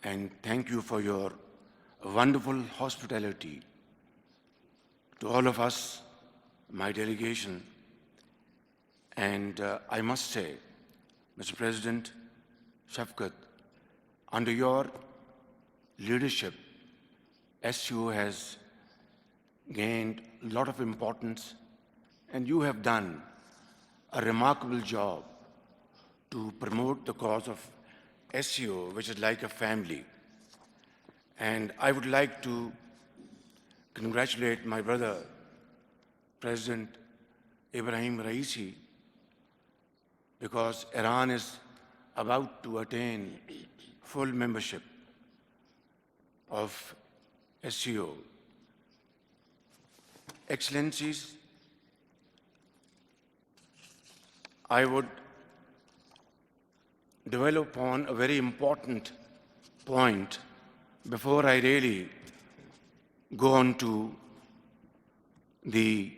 and thank you for your wonderful hospitality to all of us, my delegation. And I must say, Mr. President Shafkat, under your leadership, SCO has gained a lot of importance, and you have done a remarkable job to promote the cause of SCO, which is like a family. And I would like to congratulate my brother, President Ibrahim Raisi, because Iran is about to attain full membership of SCO. Excellencies, I would develop on a very important point before I really go on to the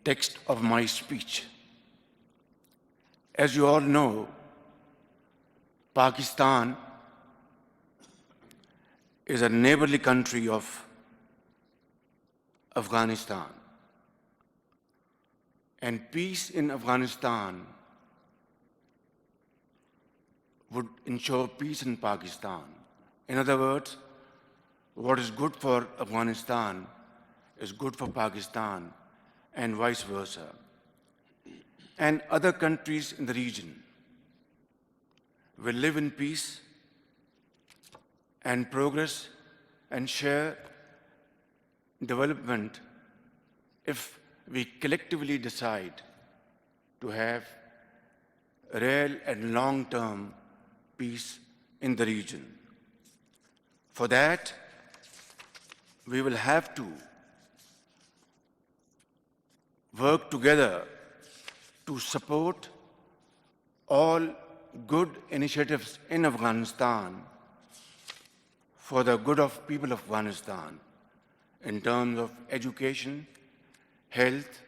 text of my speech. As you all know, Pakistan is a neighborly country of Afghanistan. And peace in Afghanistan would ensure peace in Pakistan. In other words, what is good for Afghanistan is good for Pakistan, and vice versa. And other countries in the region will live in peace and progress and share development if we collectively decide to have real and long-term peace in the region. For that, we will have to work together to support all good initiatives in Afghanistan for the good of people of Afghanistan in terms of education, health,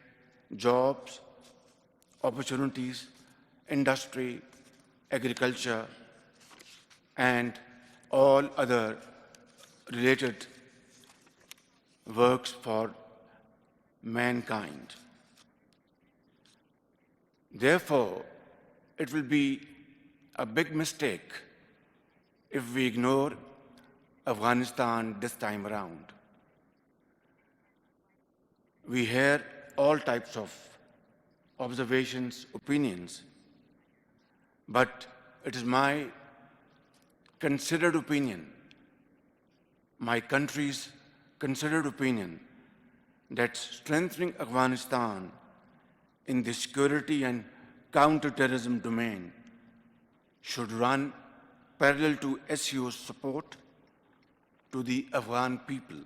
jobs, opportunities, industry, agriculture, and all other related works for mankind. Therefore, it will be a big mistake if we ignore Afghanistan this time around. We hear all types of observations, opinions, but it is my considered opinion, my country's considered opinion, that strengthening Afghanistan in the security and counter-terrorism domain should run parallel to SCO's support to the Afghan people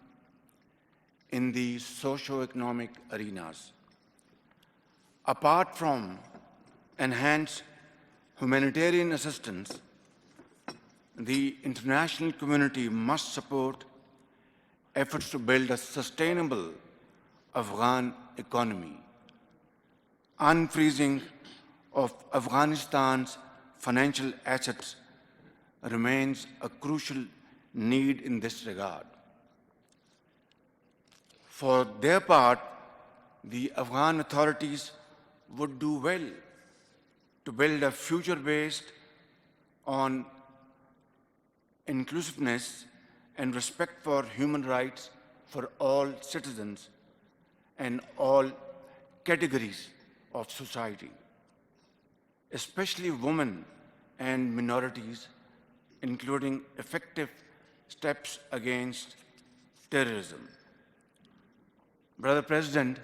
in the socio-economic arenas. Apart from enhanced humanitarian assistance, the international community must support efforts to build a sustainable Afghan economy. Unfreezing of Afghanistan's financial assets remains a crucial need in this regard. For their part, the Afghan authorities would do well to build a future based on inclusiveness and respect for human rights for all citizens and all categories of society, especially women and minorities, including effective steps against terrorism. Brother President,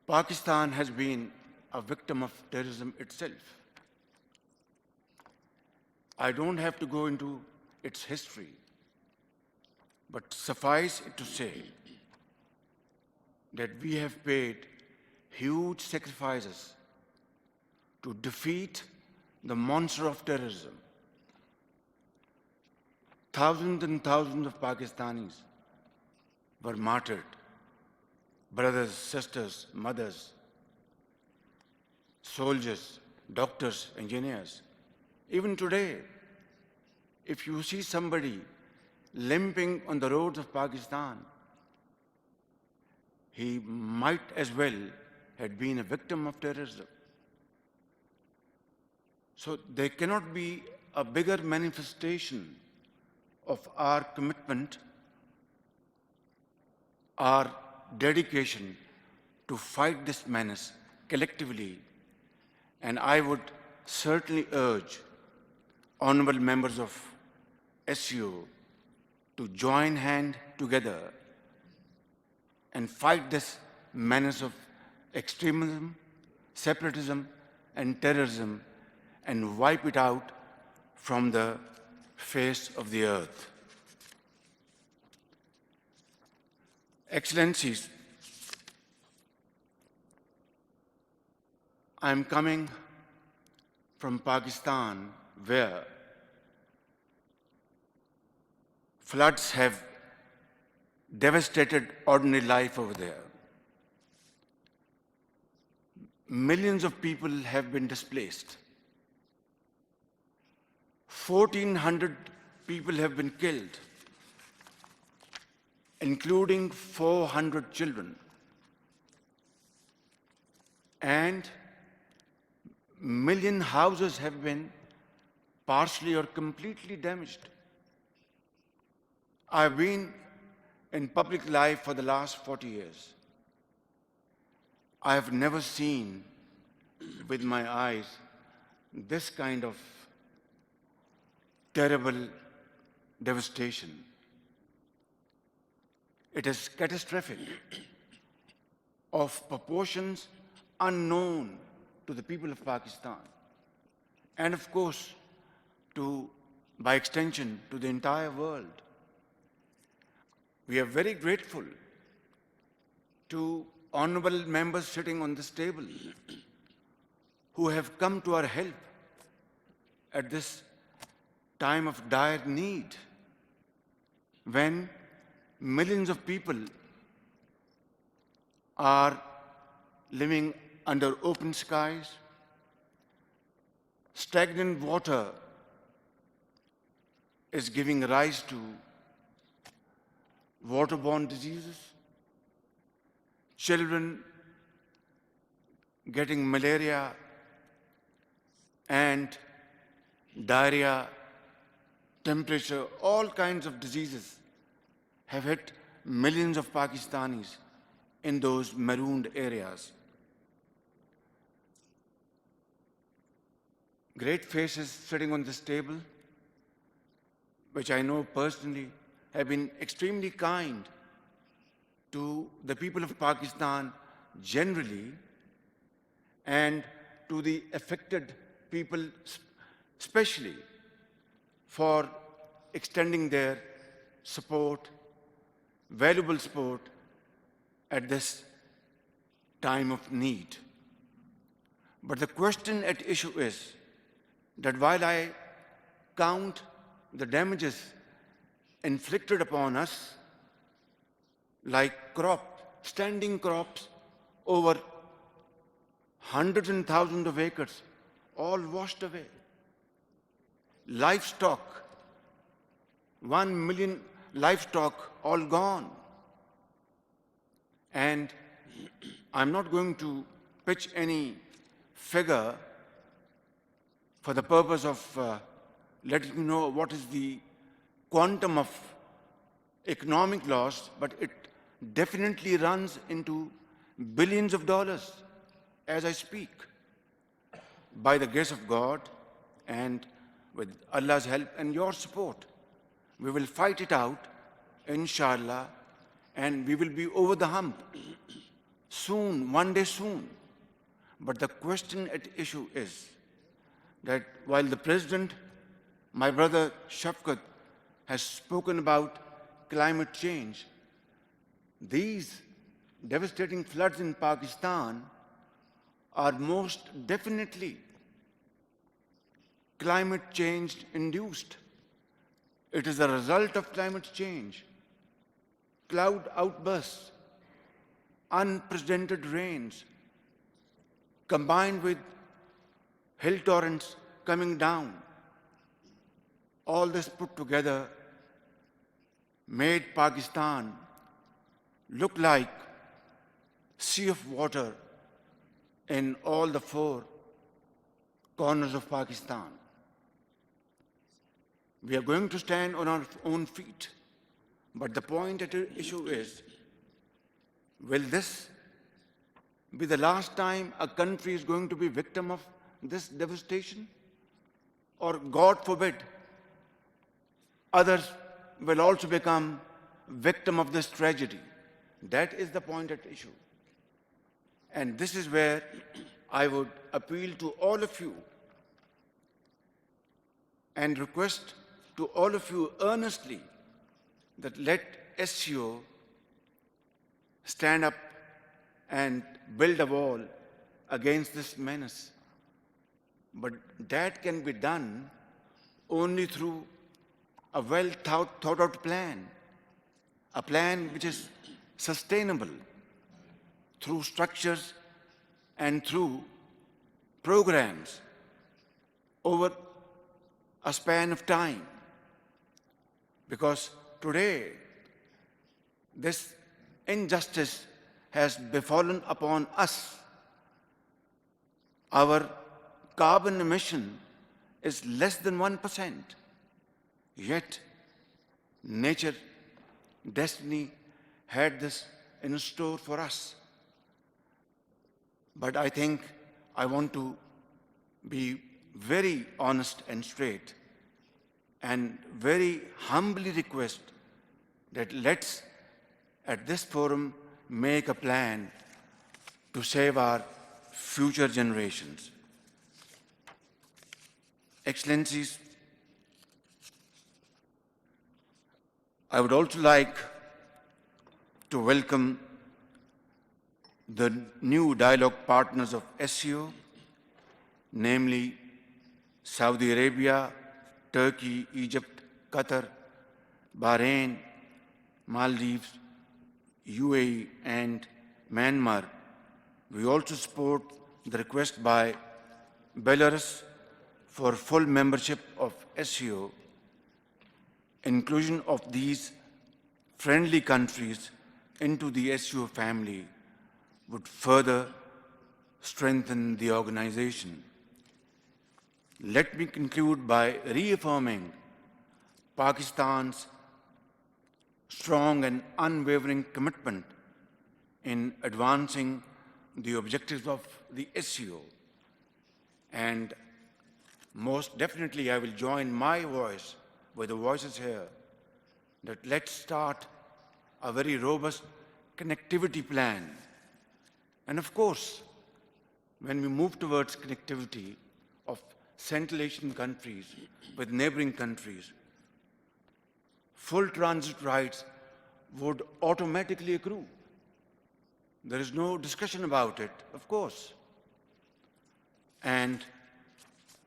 Pakistan has been a victim of terrorism itself. I don't have to go into its history, but suffice it to say that we have paid huge sacrifices to defeat the monster of terrorism. Thousands and thousands of Pakistanis were martyred, brothers, sisters, mothers, soldiers, doctors, engineers. Even today, if you see somebody limping on the roads of Pakistan, he might as well have been a victim of terrorism. So there cannot be a bigger manifestation of our commitment, our dedication to fight this menace collectively. And I would certainly urge honorable members of SCO to join hand together and fight this menace of extremism, separatism, and terrorism, and wipe it out from the face of the earth. Excellencies, I am coming from Pakistan, where floods have devastated ordinary life over there. Millions of people have been displaced. 1,400 people have been killed, including 400 children. And million houses have been partially or completely damaged. I've been in public life for the last 40 years. I have never seen with my eyes this kind of terrible devastation. It is catastrophic, of proportions unknown to the people of Pakistan, and of course, by extension, to the entire world. We are very grateful to honorable members sitting on this table who have come to our help at this time of dire need, when millions of people are living under open skies, stagnant water is giving rise to waterborne diseases, children getting malaria and diarrhea, temperature, all kinds of diseases have hit millions of Pakistanis in those marooned areas. Great faces sitting on this table, which I know personally, have been extremely kind to the people of Pakistan generally, and to the affected people especially, for extending their support, valuable support, at this time of need. But the question at issue is that while I count the damages inflicted upon us, like standing crops over hundreds and thousands of acres, all washed away. Livestock, 1 million livestock, all gone. And I'm not going to pitch any figure for the purpose of letting you know what is the quantum of economic loss, but it definitely runs into billions of dollars as I speak. By the grace of God and with Allah's help and your support, we will fight it out, inshallah, and we will be over the hump soon, one day soon. But the question at issue is that while the President, my brother Shafqat, has spoken about climate change, these devastating floods in Pakistan are most definitely climate change induced. It is a result of climate change. Cloud outbursts, unprecedented rains, combined with hill torrents coming down, all this put together made Pakistan look like sea of water in all the four corners of Pakistan. We are going to stand on our own feet, but the point at issue is, will this be the last time a country is going to be victim of this devastation? Or, God forbid, others will also become victim of this tragedy. That is the point at issue. And this is where I would appeal to all of you and request to all of you earnestly that let SCO stand up and build a wall against this menace. But that can be done only through a well thought out plan, a plan which is sustainable through structures and through programs over a span of time. Because today, this injustice has befallen upon us. Our carbon emission is less than 1%. Yet, nature, destiny had this in store for us. But I think I want to be very honest and straight and very humbly request that let's, at this forum, make a plan to save our future generations. Excellencies, I would also like to welcome the new dialogue partners of SCO, namely Saudi Arabia, Turkey, Egypt, Qatar, Bahrain, Maldives, UAE, and Myanmar. We also support the request by Belarus for full membership of SCO. Inclusion of these friendly countries into the SCO family would further strengthen the organization. Let me conclude by reaffirming Pakistan's strong and unwavering commitment in advancing the objectives of the SCO. And most definitely I will join my voice with the voices here that let's start a very robust connectivity plan. And of course, when we move towards connectivity of Central Asian countries with neighboring countries, full transit rights would automatically accrue. There is no discussion about it, of course. And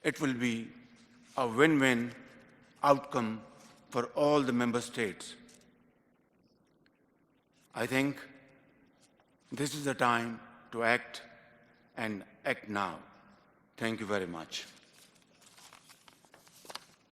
it will be a win-win outcome for all the member states. I think this is the time to act and act now. Thank you very much.